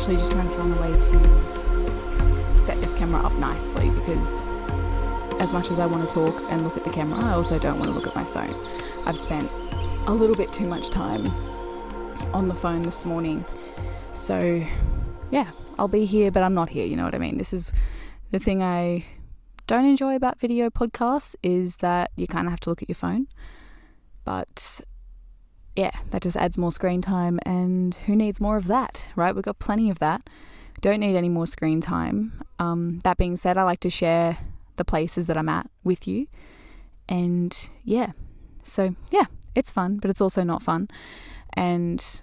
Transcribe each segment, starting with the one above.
actually just trying to find a way to set this camera up nicely, because as much as I want to talk and look at the camera, I also don't want to look at my phone. I've spent a little bit too much time on the phone this morning. So yeah, I'll be here, but I'm not here, you know what I mean? This is the thing I don't enjoy about video podcasts, is that you kind of have to look at your phone. But yeah, that just adds more screen time, and who needs more of that, right? We've got plenty of that. Don't need any more screen time. That being said, I like to share the places that I'm at with you. And yeah, so yeah, it's fun, but it's also not fun. And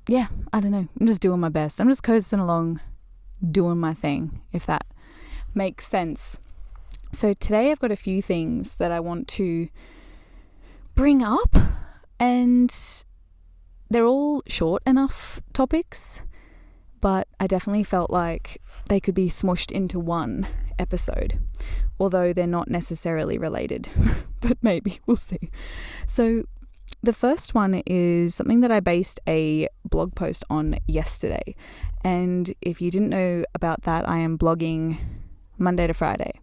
yeah, I don't know. I'm just doing my best. I'm just coasting along, doing my thing, if that makes sense. So today I've got a few things that I want to bring up, and they're all short enough topics, but I definitely felt like they could be smushed into one episode, although they're not necessarily related, but maybe, we'll see. So the first one is something that I based a blog post on yesterday. And if you didn't know about that, I am blogging Monday to Friday.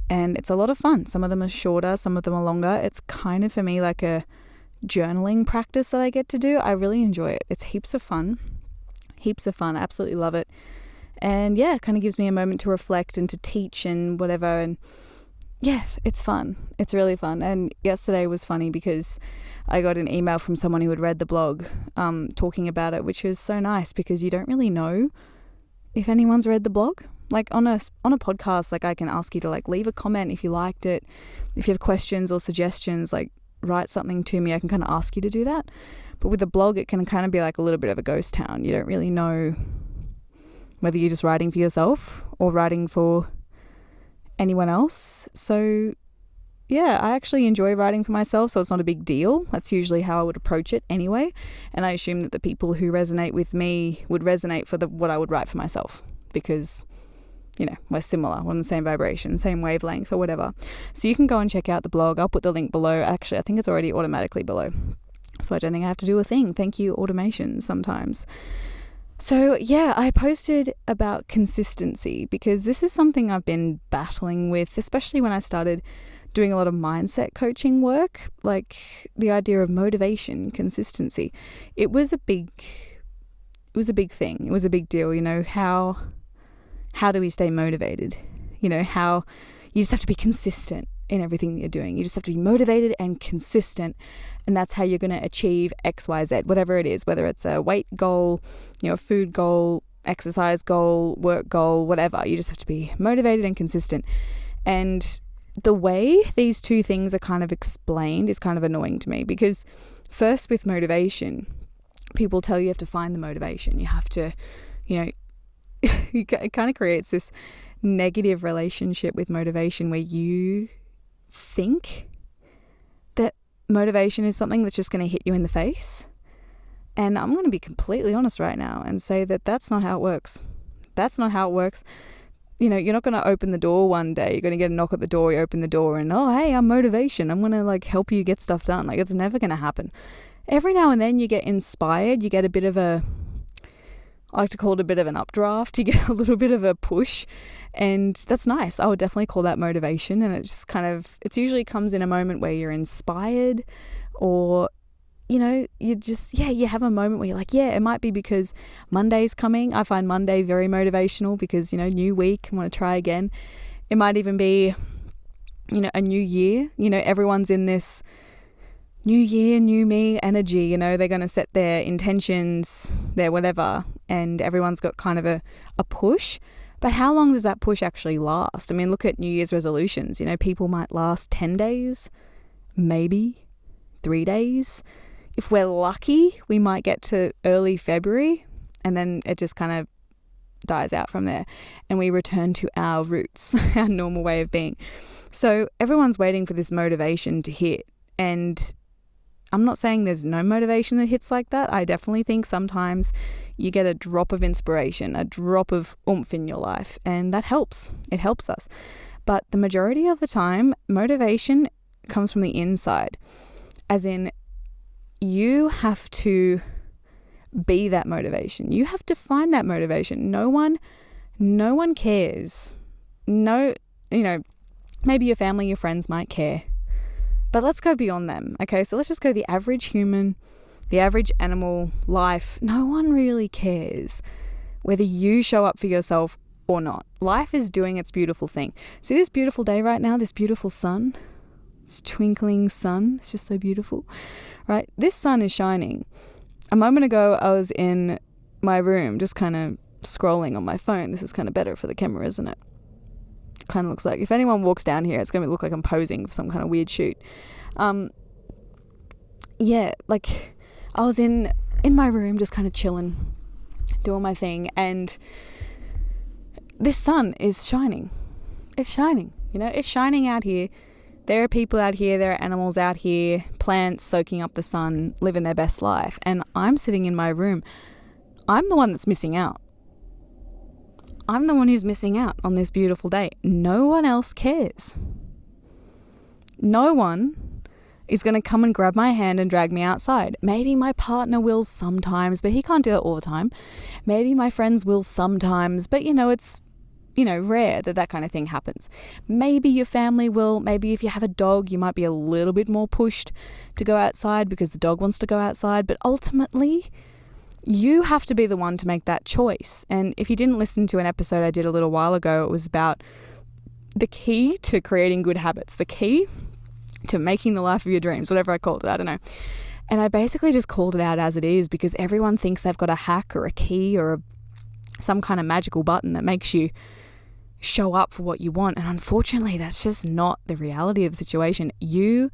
And it's a lot of fun. Some of them are shorter, some of them are longer. It's kind of for me like a journaling practice that I get to do. I really enjoy it. It's heaps of fun. Heaps of fun. I absolutely love it. And yeah, it kind of gives me a moment to reflect and to teach and whatever. And yeah, it's fun. It's really fun. And yesterday was funny because I got an email from someone who had read the blog talking about it, which was so nice, because you don't really know if anyone's read the blog. Like on a podcast, like I can ask you to like leave a comment if you liked it. If you have questions or suggestions, like write something to me. I can kind of ask you to do that. But with a blog, it can kind of be like a little bit of a ghost town. You don't really know whether you're just writing for yourself or writing for anyone else. So yeah, I actually enjoy writing for myself, so it's not a big deal. That's usually how I would approach it anyway. And I assume that the people who resonate with me would resonate for what I would write for myself, because, you know, we're similar. We're on the same vibration, same wavelength or whatever. So you can go and check out the blog. I'll put the link below. Actually, I think it's already automatically below, so I don't think I have to do a thing. Thank you, automation, sometimes. So yeah, I posted about consistency, because this is something I've been battling with, especially when I started doing a lot of mindset coaching work, like the idea of motivation, consistency. It was a big thing. It was a big deal, you know, how do we stay motivated? You know, how you just have to be consistent in everything that you're doing. You just have to be motivated and consistent, and that's how you're going to achieve X, Y, Z, whatever it is, whether it's a weight goal, you know, a food goal, exercise goal, work goal, whatever. You just have to be motivated and consistent. And the way these two things are kind of explained is kind of annoying to me, because first, with motivation, people tell you have to find the motivation. You have to, you know, it kind of creates this negative relationship with motivation, where you think that motivation is something that's just going to hit you in the face. And I'm going to be completely honest right now and say that that's not how it works. That's not how it works. You know, you're not going to open the door one day. You're going to get a knock at the door. You open the door and, oh, hey, I'm motivation. I'm going to like help you get stuff done. Like, it's never going to happen. Every now and then you get inspired. You get a bit of I like to call it a bit of an updraft. You get a little bit of a push, and that's nice. I would definitely call that motivation. And it just kind of, it usually comes in a moment where you're inspired, or, you know, you just, yeah, you have a moment where you're like, yeah, it might be because Monday's coming. I find Monday very motivational because, you know, new week, I want to try again. It might even be, you know, a new year. You know, everyone's in this new year, new me energy. You know, they're going to set their intentions, their whatever, and everyone's got kind of a push. But how long does that push actually last? I mean, look at New Year's resolutions. You know, people might last 10 days, maybe 3 days. If we're lucky, we might get to early February, and then it just kind of dies out from there, and we return to our roots, our normal way of being. So everyone's waiting for this motivation to hit, and I'm not saying there's no motivation that hits like that. I definitely think sometimes you get a drop of inspiration, a drop of oomph in your life, and that helps. It helps us. But the majority of the time, motivation comes from the inside, as in you have to be that motivation. You have to find that motivation. No one cares. No, maybe your family, your friends might care. But let's go beyond them, okay? So let's just go to the average human, the average animal life. No one really cares whether you show up for yourself or not. Life is doing its beautiful thing. See this beautiful day right now, this beautiful sun, this twinkling sun. It's just so beautiful, right? This sun is shining. A moment ago, I was in my room just kind of scrolling on my phone. This is kind of better for the camera, isn't it? Kind of looks like if anyone walks down here, it's going to look like I'm posing for some kind of weird shoot. Like I was in my room just kind of chilling, doing my thing, and this sun is shining. It's shining, it's shining out here. There are people out here, there are animals out here, plants soaking up the sun, living their best life, and I'm sitting in my room. I'm the one that's missing out. I'm the one who's missing out on this beautiful day. No one else cares. No one is going to come and grab my hand and drag me outside. Maybe my partner will sometimes, but he can't do it all the time. Maybe my friends will sometimes, but it's, rare that kind of thing happens. Maybe your family will. Maybe if you have a dog, you might be a little bit more pushed to go outside because the dog wants to go outside. But ultimately, you have to be the one to make that choice. And if you didn't listen to an episode I did a little while ago, it was about the key to creating good habits, the key to making the life of your dreams, whatever I called it, I don't know. And I basically just called it out as it is because everyone thinks they've got a hack or a key or some kind of magical button that makes you show up for what you want. And unfortunately, that's just not the reality of the situation. You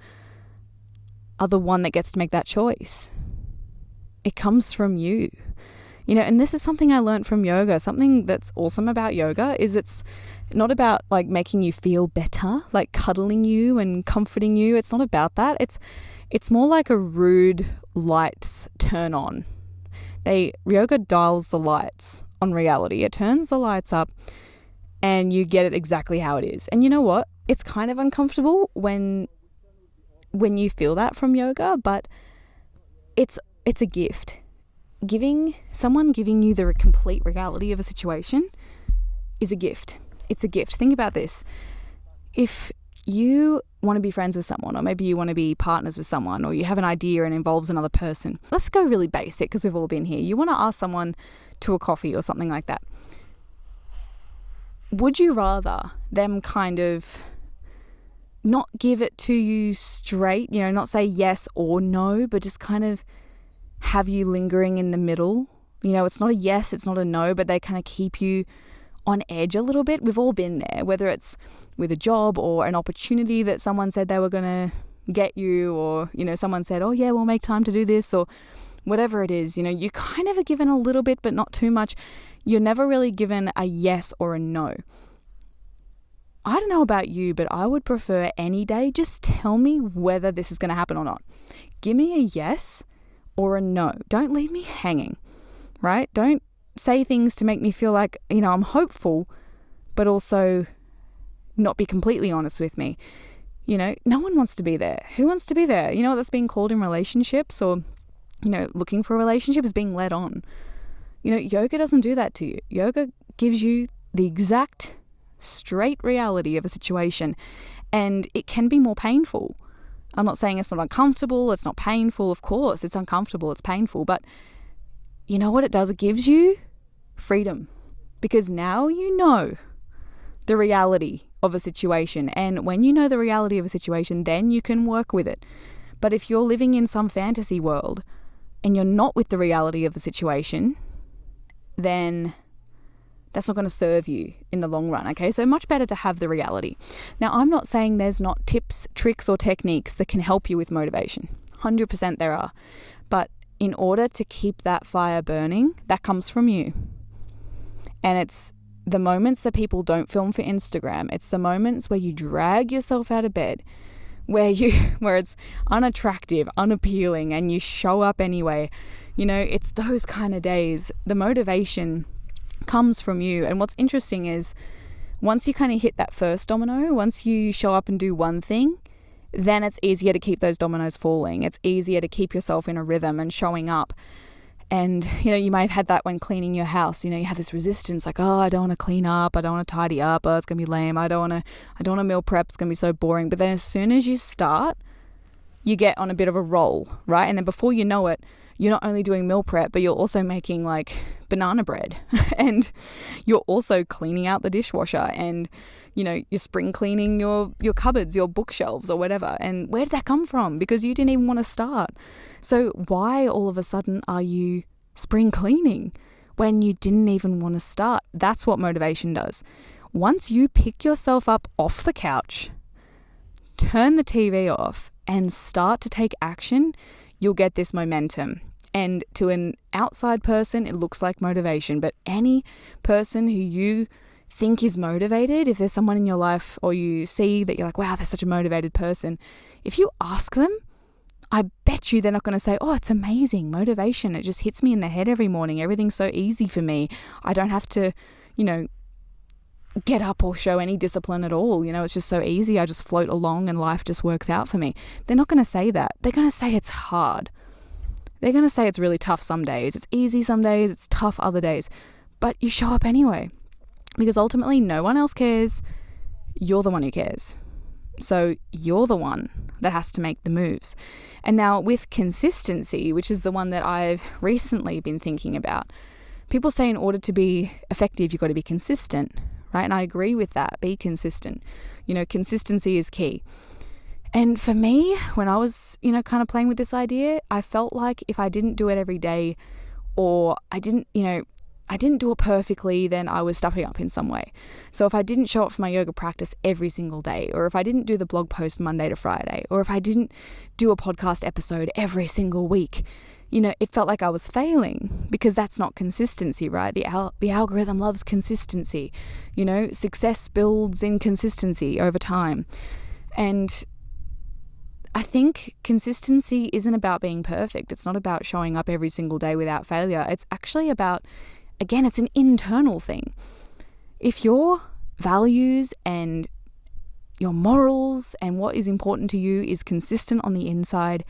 are the one that gets to make that choice. It comes from you, and this is something I learned from yoga. Something that's awesome about yoga is it's not about like making you feel better, like cuddling you and comforting you. It's not about that. It's more like a rude lights turn on. Yoga dials the lights on reality. It turns the lights up and you get it exactly how it is. And you know what? It's kind of uncomfortable when you feel that from yoga, but it's a gift. Someone giving you the complete reality of a situation is a gift. It's a gift. Think about this. If you want to be friends with someone, or maybe you want to be partners with someone, or you have an idea and involves another person. Let's go really basic because we've all been here. You want to ask someone to a coffee or something like that. Would you rather them kind of not give it to you straight, not say yes or no, but just kind of have you lingering in the middle? It's not a yes, it's not a no, but they kind of keep you on edge a little bit. We've all been there, whether it's with a job or an opportunity that someone said they were going to get you, or, someone said, oh yeah, we'll make time to do this, or whatever it is. You kind of are given a little bit, but not too much. You're never really given a yes or a no. I don't know about you, but I would prefer any day, just tell me whether this is going to happen or not. Give me a yes or a no. Don't leave me hanging, right? Don't say things to make me feel like, I'm hopeful, but also not be completely honest with me. No one wants to be there. Who wants to be there? You know what that's being called in relationships, or, looking for a relationship is being led on. Yoga doesn't do that to you. Yoga gives you the exact straight reality of a situation, and it can be more painful. I'm not saying it's not uncomfortable, it's not painful. Of course, it's uncomfortable, it's painful, but you know what it does? It gives you freedom, because now you know the reality of a situation, and when you know the reality of a situation, then you can work with it. But if you're living in some fantasy world and you're not with the reality of the situation, then that's not going to serve you in the long run, okay? So much better to have the reality. Now, I'm not saying there's not tips, tricks, or techniques that can help you with motivation. 100% there are. But in order to keep that fire burning, that comes from you. And it's the moments that people don't film for Instagram. It's the moments where you drag yourself out of bed, where it's unattractive, unappealing, and you show up anyway. It's those kind of days. The motivation comes from you. And what's interesting is once you kind of hit that first domino, once you show up and do one thing, then it's easier to keep those dominoes falling. It's easier to keep yourself in a rhythm and showing up. And, you may have had that when cleaning your house. You have this resistance like, oh, I don't want to clean up. I don't want to tidy up. Oh, it's going to be lame. I don't want to meal prep. It's going to be so boring. But then as soon as you start, you get on a bit of a roll, right? And then before you know it, you're not only doing meal prep, but you're also making like banana bread and you're also cleaning out the dishwasher and, you're spring cleaning your cupboards, your bookshelves or whatever. And where did that come from? Because you didn't even want to start. So why all of a sudden are you spring cleaning when you didn't even want to start? That's what motivation does. Once you pick yourself up off the couch, turn the TV off and start to take action, you'll get this momentum. And to an outside person, it looks like motivation. But any person who you think is motivated, if there's someone in your life or you see that you're like, wow, they're such a motivated person, if you ask them, I bet you they're not going to say, oh, it's amazing, motivation. It just hits me in the head every morning. Everything's so easy for me. I don't have to, get up or show any discipline at all. It's just so easy. I just float along and life just works out for me. They're not going to say that. They're going to say it's hard. They're going to say it's really tough some days. It's easy some days. It's tough other days. But you show up anyway. Because ultimately no one else cares. You're the one who cares. So you're the one that has to make the moves. And now with consistency, which is the one that I've recently been thinking about, people say in order to be effective, you've got to be consistent, right? And I agree with that. Be consistent. Consistency is key. And for me, when I was, kind of playing with this idea, I felt like if I didn't do it every day or I didn't do it perfectly, then I was stuffing up in some way. So if I didn't show up for my yoga practice every single day, or if I didn't do the blog post Monday to Friday, or if I didn't do a podcast episode every single week, it felt like I was failing because that's not consistency, right? The algorithm loves consistency. Success builds in consistency over time. And I think consistency isn't about being perfect. It's not about showing up every single day without failure. It's actually about, again, it's an internal thing. If your values and your morals and what is important to you is consistent on the inside,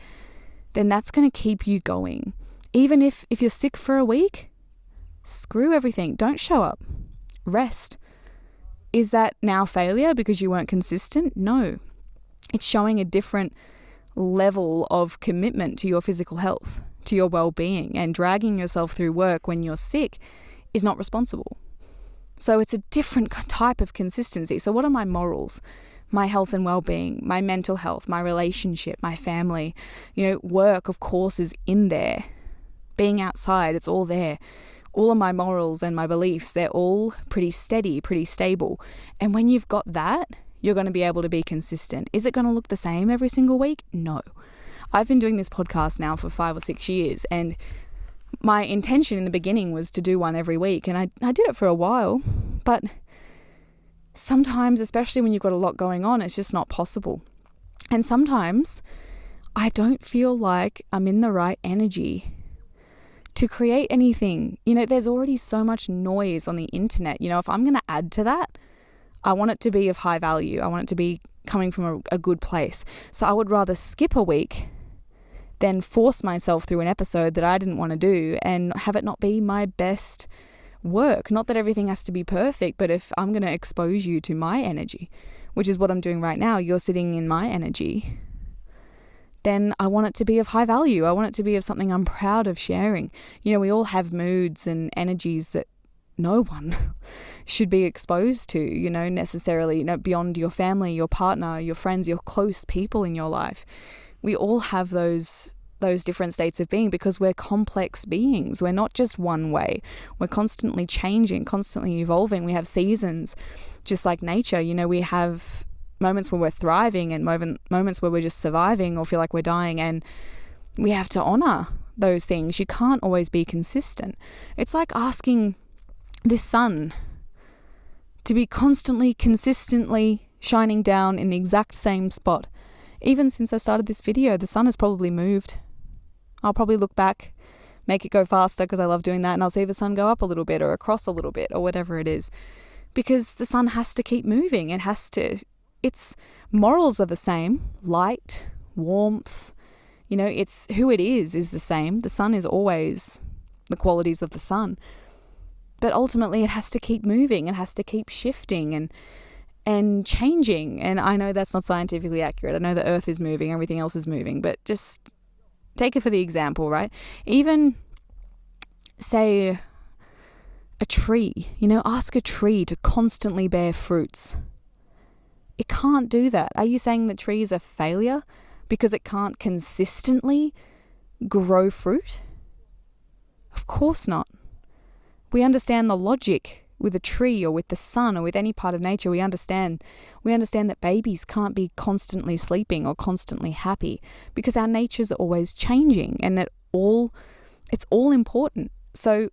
then that's going to keep you going. Even if you're sick for a week, screw everything. Don't show up. Rest. Is that now failure because you weren't consistent? No. It's showing a different level of commitment to your physical health, to your well-being, and dragging yourself through work when you're sick is not responsible. So it's a different type of consistency. So what are my morals? My health and well-being, my mental health, my relationship, my family, work, of course, is in there. Being outside, it's all there. All of my morals and my beliefs, they're all pretty steady, pretty stable. And when you've got that, you're going to be able to be consistent. Is it going to look the same every single week? No. I've been doing this podcast now for 5 or 6 years, and my intention in the beginning was to do one every week, and I did it for a while, but sometimes, especially when you've got a lot going on, it's just not possible. And sometimes I don't feel like I'm in the right energy to create anything. There's already so much noise on the internet. If I'm going to add to that, I want it to be of high value. I want it to be coming from a good place. So I would rather skip a week than force myself through an episode that I didn't want to do and have it not be my best work. Not that everything has to be perfect, but if I'm going to expose you to my energy, which is what I'm doing right now, you're sitting in my energy, then I want it to be of high value. I want it to be of something I'm proud of sharing. We all have moods and energies that no one should be exposed to, necessarily, beyond your family, your partner, your friends, your close people in your life. We all have those different states of being because we're complex beings. We're not just one way. We're constantly changing, constantly evolving. We have seasons, just like nature. We have moments where we're thriving and moments where we're just surviving or feel like we're dying, and we have to honor those things. You can't always be consistent. It's like asking this sun to be constantly, consistently shining down in the exact same spot. Even since I started this video, the sun has probably moved. I'll probably look back, make it go faster because I love doing that, and I'll see the sun go up a little bit or across a little bit or whatever it is. Because the sun has to keep moving. Its morals are the same. Light, warmth, it's who it is the same. The sun is always the qualities of the sun. But ultimately it has to keep moving, it has to keep shifting and changing. And I know that's not scientifically accurate. I know the earth is moving, everything else is moving, but just take it for the example, right? Even say a tree, ask a tree to constantly bear fruits. It can't do that. Are you saying the tree is a failure because it can't consistently grow fruit? Of course not. We understand the logic with a tree or with the sun or with any part of nature. We understand that babies can't be constantly sleeping or constantly happy because our natures are always changing, and it's all important. So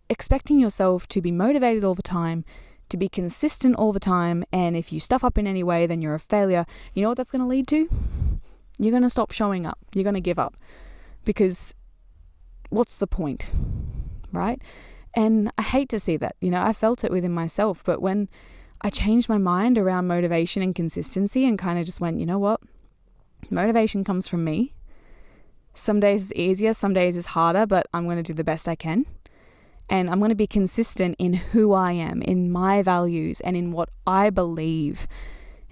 expecting yourself to be motivated all the time, to be consistent all the time, and if you stuff up in any way, then you're a failure. You know what that's going to lead to? You're going to stop showing up. You're going to give up, because what's the point, right? And I hate to see that. I felt it within myself, but when I changed my mind around motivation and consistency and kind of just went, you know what? Motivation comes from me. Some days is easier, some days is harder, but I'm going to do the best I can. And I'm going to be consistent in who I am, in my values, and in what I believe.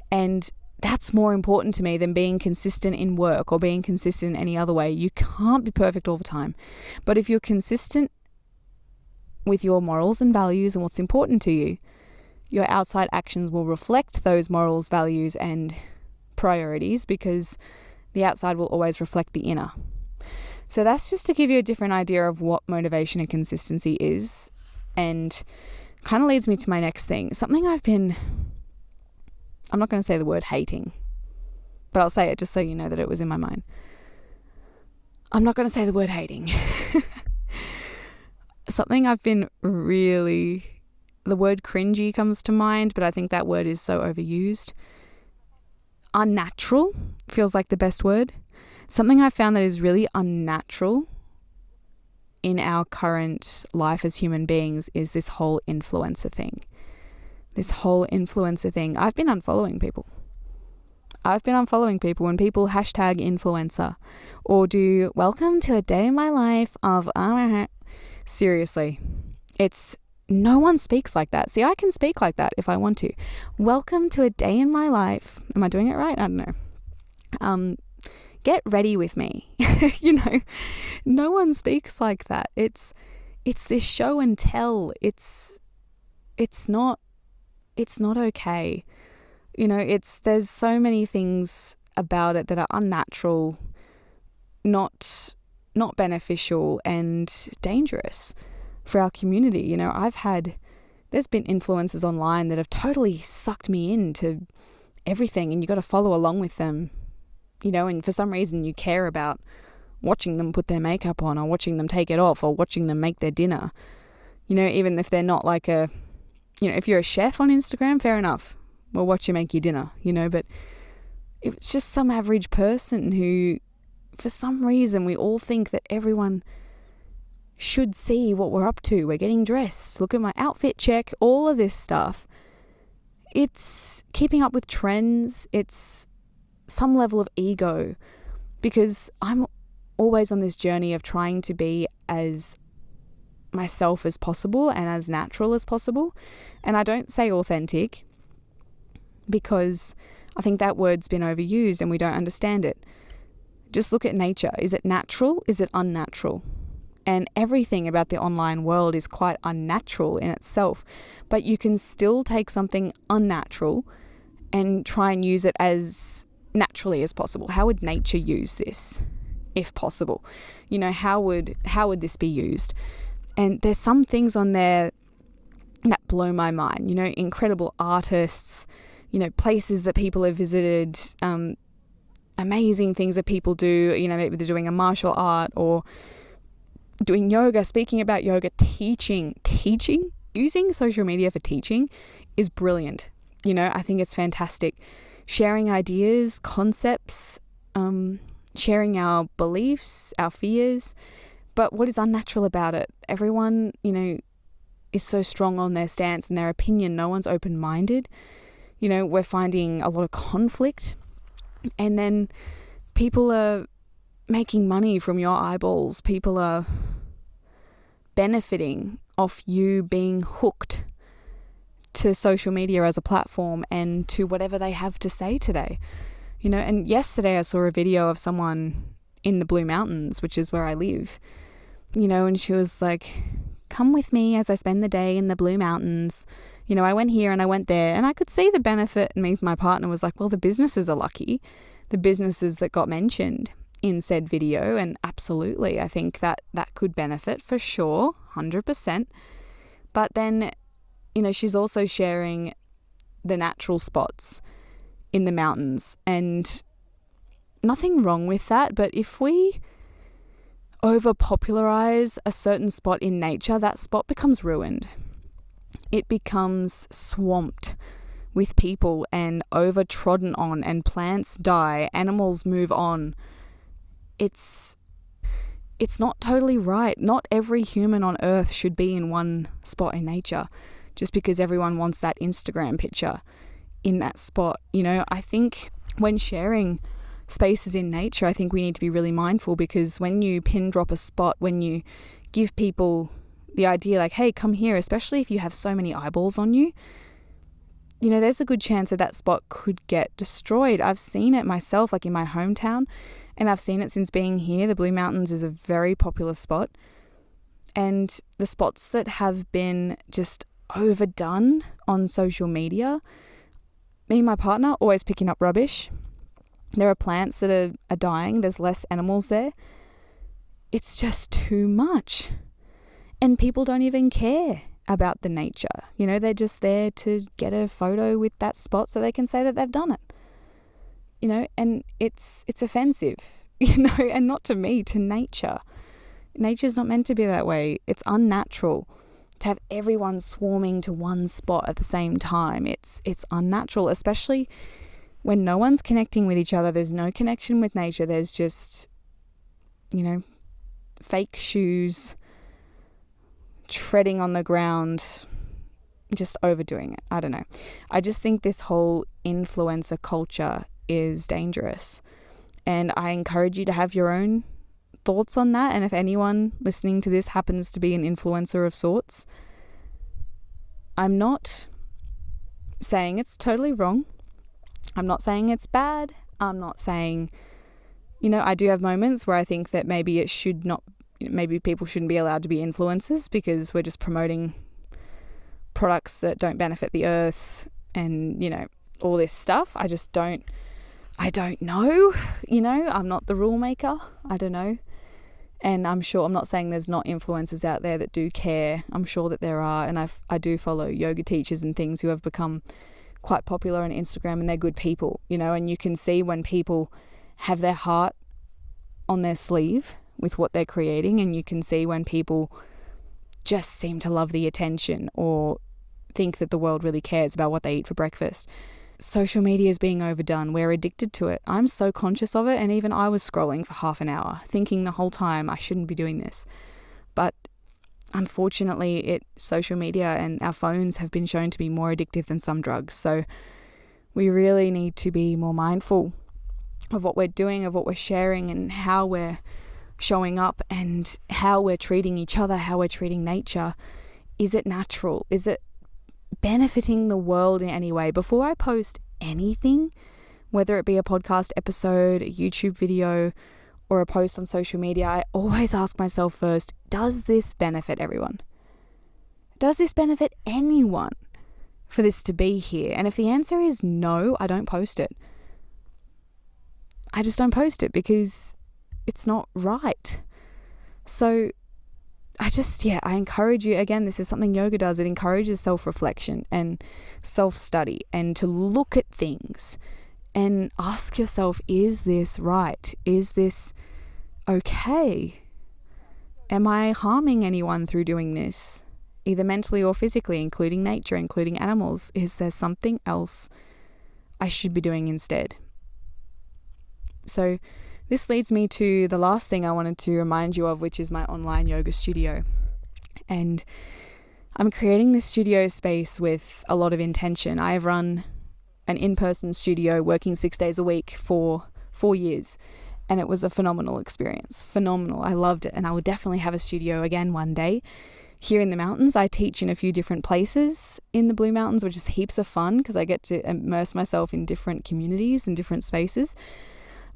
And that's more important to me than being consistent in work or being consistent in any other way. You can't be perfect all the time. But if you're consistent with your morals and values and what's important to you, your outside actions will reflect those morals, values, and priorities, because the outside will always reflect the inner. So that's just to give you a different idea of what motivation and consistency is, and kind of leads me to my next thing. Something I'm not going to say the word hating, but I'll say it just so you know that it was in my mind. I'm not going to say the word hating. Something I've been the word cringy comes to mind, but I think that word is so overused. Unnatural feels like the best word. Something I found that is really unnatural in our current life as human beings is this whole influencer thing. I've been unfollowing people. When people hashtag influencer or do welcome to a day in my life of seriously, no one speaks like that. See, I can speak like that if I want to. Welcome to a day in my life. Am I doing it right? I don't know. Get ready with me. No one speaks like that. It's this show and tell. It's not okay. There's so many things about it that are unnatural, not beneficial, and dangerous for our community. There's been influencers online that have totally sucked me into everything, and you got to follow along with them, and for some reason you care about watching them put their makeup on, or watching them take it off, or watching them make their dinner. Even if they're not like if you're a chef on Instagram, fair enough, we'll watch you make your dinner, but if it's just some average person who, for some reason, we all think that everyone should see what we're up to. We're getting dressed. Look at my outfit, check. All of this stuff. It's keeping up with trends. It's some level of ego, because I'm always on this journey of trying to be as myself as possible and as natural as possible. And I don't say authentic because I think that word's been overused and we don't understand it. Just look at nature. Is it natural? Is it unnatural? And everything about the online world is quite unnatural in itself, but you can still take something unnatural and try and use it as naturally as possible. How would nature use this, if possible? How would this be used? And there's some things on there that blow my mind. Incredible artists, places that people have visited, amazing things that people do. Maybe they're doing a martial art or doing yoga, speaking about yoga, teaching, using social media for teaching is brilliant. I think it's fantastic. Sharing ideas, concepts, sharing our beliefs, our fears. But what is unnatural about it? Everyone, is so strong on their stance and their opinion. No one's open-minded. We're finding a lot of conflict. And then people are making money from your eyeballs. People are benefiting off you being hooked to social media as a platform and to whatever they have to say today. And yesterday I saw a video of someone in the Blue Mountains, which is where I live, and she was like, come with me as I spend the day in the Blue Mountains. I went here and I went there, and I could see the benefit. And me and my partner was like, well, the businesses are lucky, the businesses that got mentioned in said video. And absolutely, I think that could benefit for sure, 100%. But then, she's also sharing the natural spots in the mountains, and nothing wrong with that. But if we over popularize a certain spot in nature, that spot becomes ruined. It becomes swamped with people and over trodden on, and plants die, animals move on. It's not totally right. Not every human on earth should be in one spot in nature just because everyone wants that Instagram picture in that spot. I think when sharing spaces in nature, I think we need to be really mindful, because when you pin drop a spot, when you give people the idea like, hey, come here, especially if you have so many eyeballs on you, there's a good chance that spot could get destroyed. I've seen it myself, like in my hometown, and I've seen it since being here. The Blue Mountains is a very popular spot, and the spots that have been just overdone on social media, me and my partner always picking up rubbish. There are plants that are dying. There's less animals there. It's just too much. And people don't even care about the nature. They're just there to get a photo with that spot so they can say that they've done it. And it's offensive, and not to me, to nature. Nature's not meant to be that way. It's unnatural to have everyone swarming to one spot at the same time. It's unnatural, especially when no one's connecting with each other. There's no connection with nature. There's just, fake shoes, treading on the ground, just overdoing it. I don't know. I just think this whole influencer culture is dangerous. And I encourage you to have your own thoughts on that. And if anyone listening to this happens to be an influencer of sorts, I'm not saying it's totally wrong. I'm not saying it's bad. I'm not saying, I do have moments where I think that maybe people shouldn't be allowed to be influencers because we're just promoting products that don't benefit the earth and, all this stuff. I don't know, I'm not the rule maker. I don't know. And I'm not saying there's not influencers out there that do care. I'm sure that there are. And I do follow yoga teachers and things who have become quite popular on Instagram, and they're good people, and you can see when people have their heart on their sleeve with what they're creating, and you can see when people just seem to love the attention or think that the world really cares about what they eat for breakfast. Social media is being overdone. We're addicted to it. I'm so conscious of it, and even I was scrolling for half an hour, thinking the whole time I shouldn't be doing this. But unfortunately, social media and our phones have been shown to be more addictive than some drugs. So we really need to be more mindful of what we're doing, of what we're sharing, and how we're showing up, and how we're treating each other, how we're treating nature. Is it natural? Is it benefiting the world in any way? Before I post anything, whether it be a podcast episode, a YouTube video, or a post on social media, I always ask myself first, does this benefit everyone? Does this benefit anyone for this to be here? And if the answer is no, I don't post it. I just don't post it because it's not right. So I encourage you, again, this is something yoga does. It encourages self-reflection and self-study, and to look at things and ask yourself, is this right? Is this okay? Am I harming anyone through doing this, either mentally or physically, including nature, including animals? Is there something else I should be doing instead? So this leads me to the last thing I wanted to remind you of, which is my online yoga studio. And I'm creating this studio space with a lot of intention. I have run an in-person studio working 6 days a week for 4 years. And it was a phenomenal experience. Phenomenal. I loved it. And I will definitely have a studio again one day. Here in the mountains, I teach in a few different places in the Blue Mountains, which is heaps of fun because I get to immerse myself in different communities and different spaces.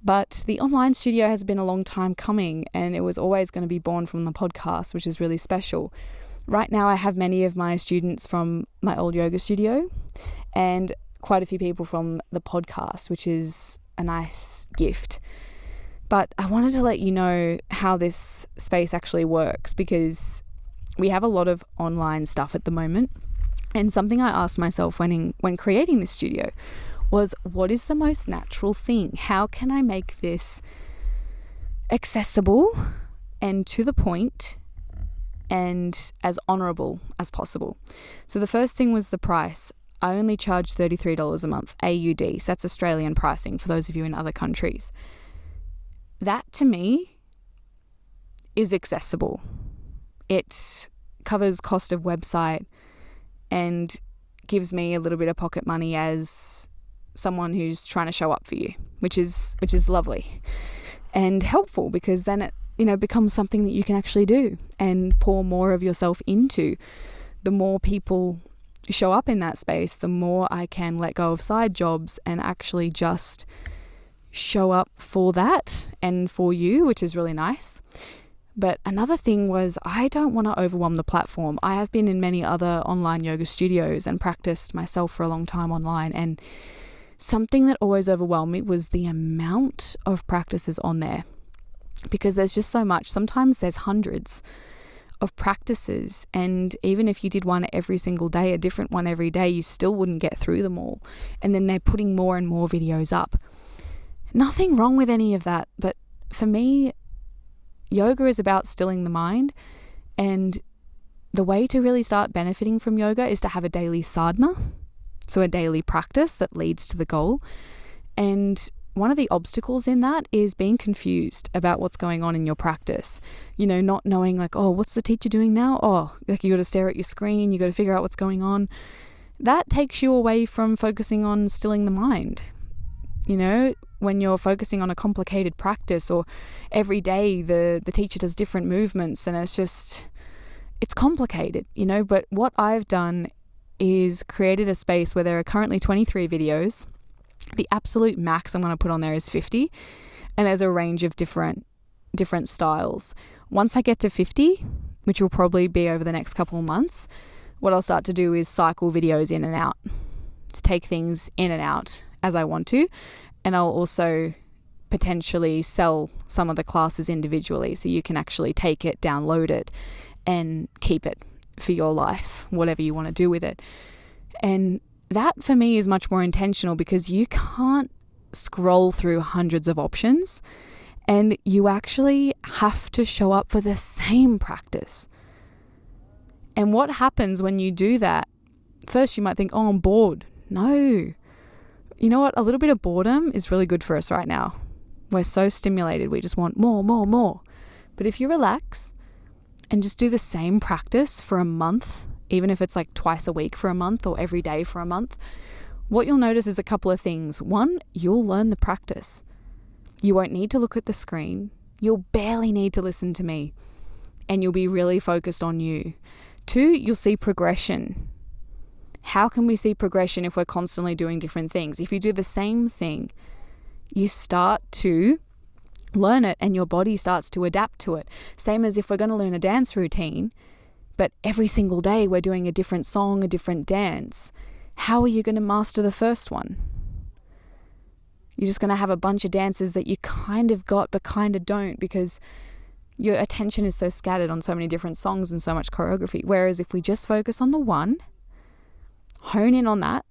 But the online studio has been a long time coming, and it was always going to be born from the podcast, which is really special. Right now, I have many of my students from my old yoga studio and quite a few people from the podcast, which is a nice gift. But I wanted to let you know how this space actually works, because we have a lot of online stuff at the moment. And something I asked myself when creating this studio was, what is the most natural thing? How can I make this accessible and to the point and as honorable as possible? So the first thing was the price. I only charge $33 a month, AUD. So that's Australian pricing for those of you in other countries. That to me is accessible. It covers cost of website and gives me a little bit of pocket money as someone who's trying to show up for you, which is lovely and helpful, because then it becomes something that you can actually do and pour more of yourself into. The more people show up in that space, the more I can let go of side jobs and actually just show up for that and for you, which is really nice. But another thing was, I don't want to overwhelm the platform. I have been in many other online yoga studios and practiced myself for a long time online, and something that always overwhelmed me was the amount of practices on there, because there's just so much. Sometimes there's hundreds of practices, and even if you did one every single day, a different one every day, you still wouldn't get through them all. And then they're putting more and more videos up. Nothing wrong with any of that, but for me, yoga is about stilling the mind, and the way to really start benefiting from yoga is to have a daily sadhana, so a daily practice that leads to the goal. And one of the obstacles in that is being confused about what's going on in your practice. Not knowing what's the teacher doing now? You got to stare at your screen, you got to figure out what's going on. That takes you away from focusing on stilling the mind. When you're focusing on a complicated practice, or every day the teacher does different movements, and it's complicated, But what I've done is created a space where there are currently 23 videos. The absolute max I'm going to put on there is 50, and there's a range of different styles. Once I get to 50, which will probably be over the next couple of months, what I'll start to do is cycle videos in and out, to take things in and out as I want to. And I'll also potentially sell some of the classes individually, so you can actually take it, download it, and keep it for your life, whatever you want to do with it. And that for me is much more intentional, because you can't scroll through hundreds of options, and you actually have to show up for the same practice. And what happens when you do that? First you might think, I'm bored. No. You know what? A little bit of boredom is really good for us right now. We're so stimulated. We just want more, more, more. But if you relax and just do the same practice for a month, even if it's twice a week for a month or every day for a month, what you'll notice is a couple of things. One, you'll learn the practice. You won't need to look at the screen. You'll barely need to listen to me, and you'll be really focused on you. Two, you'll see progression. How can we see progression if we're constantly doing different things? If you do the same thing, you start to learn it and your body starts to adapt to it. Same as if we're going to learn a dance routine, but every single day we're doing a different song, a different dance. How are you going to master the first one? You're just going to have a bunch of dances that you kind of got but kind of don't, because your attention is so scattered on so many different songs and so much choreography. Whereas if we just focus on the one, hone in on that,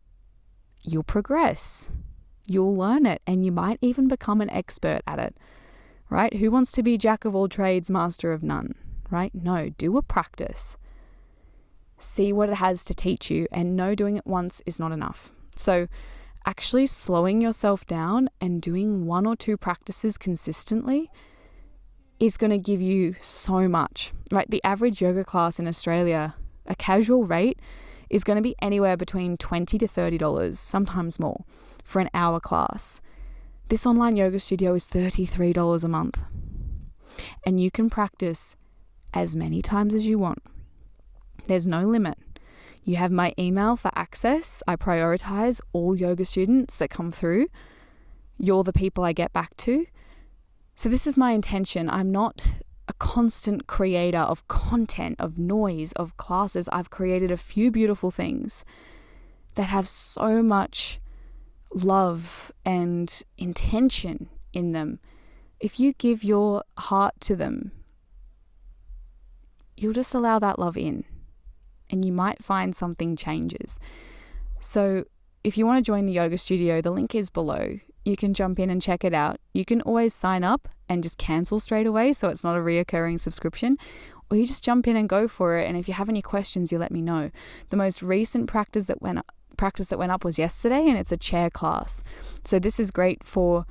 you'll progress. You'll learn it, and you might even become an expert at it, right? Who wants to be jack of all trades, master of none, right? No, do a practice. See what it has to teach you, and know doing it once is not enough. So actually slowing yourself down and doing one or two practices consistently is going to give you so much, right? The average yoga class in Australia, a casual rate, is going to be anywhere between $20 to $30, sometimes more, for an hour class. This online yoga studio is $33 a month, and you can practice as many times as you want. There's no limit. You have my email for access. I prioritize all yoga students that come through. You're the people I get back to. So this is my intention. I'm not a constant creator of content, of noise, of classes. I've created a few beautiful things that have so much love and intention in them. If you give your heart to them, you'll just allow that love in, and you might find something changes. So if you want to join the yoga studio, the link is below. You can jump in and check it out. You can always sign up and just cancel straight away, so it's not a reoccurring subscription, or you just jump in and go for it. And if you have any questions, you let me know. The most recent practice that went up was yesterday, and it's a chair class. So this is great for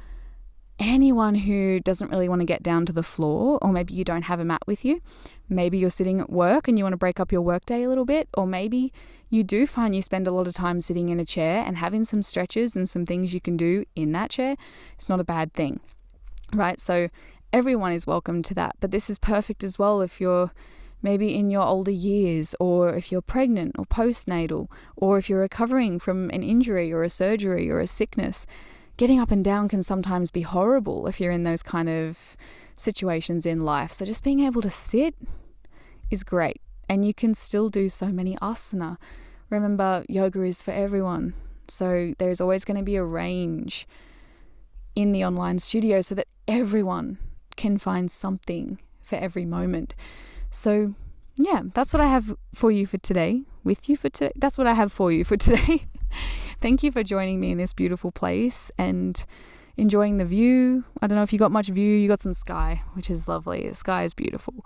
anyone who doesn't really want to get down to the floor, or maybe you don't have a mat with you. Maybe you're sitting at work and you want to break up your workday a little bit, or maybe you do find you spend a lot of time sitting in a chair, and having some stretches and some things you can do in that chair, it's not a bad thing, right? So everyone is welcome to that, but this is perfect as well if you're maybe in your older years, or if you're pregnant or postnatal, or if you're recovering from an injury or a surgery or a sickness. Getting up and down can sometimes be horrible if you're in those kind of situations in life. So just being able to sit is great. And you can still do so many asana. Remember, yoga is for everyone. So there's always going to be a range in the online studio so that everyone can find something for every moment. So yeah, that's what I have for you for today. That's what I have for you for today. Thank you for joining me in this beautiful place and enjoying the view. I don't know if you got much view. You got some sky, which is lovely. The sky is beautiful.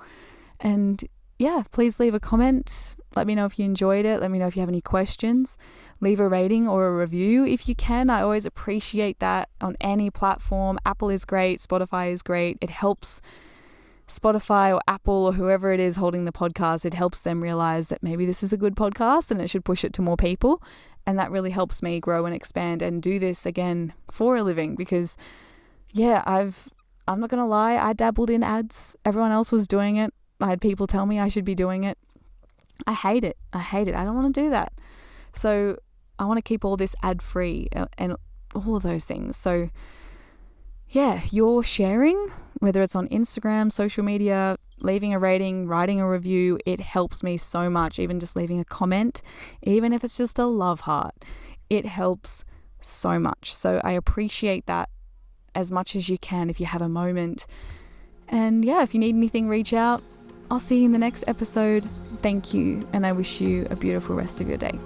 And yeah, please leave a comment. Let me know if you enjoyed it. Let me know if you have any questions. Leave a rating or a review if you can. I always appreciate that on any platform. Apple is great. Spotify is great. It helps Spotify or Apple or whoever it is holding the podcast. It helps them realize that maybe this is a good podcast and it should push it to more people. And that really helps me grow and expand and do this again for a living, because yeah, I'm not going to lie, I dabbled in ads. Everyone else was doing it. I had people tell me I should be doing it. I hate it. I don't want to do that. So I want to keep all this ad free and all of those things. So yeah, your sharing, whether it's on Instagram, social media, leaving a rating, writing a review, it helps me so much. Even just leaving a comment, even if it's just a love heart, it helps so much. So I appreciate that as much as you can if you have a moment. And yeah, if you need anything, reach out. I'll see you in the next episode. Thank you, and I wish you a beautiful rest of your day.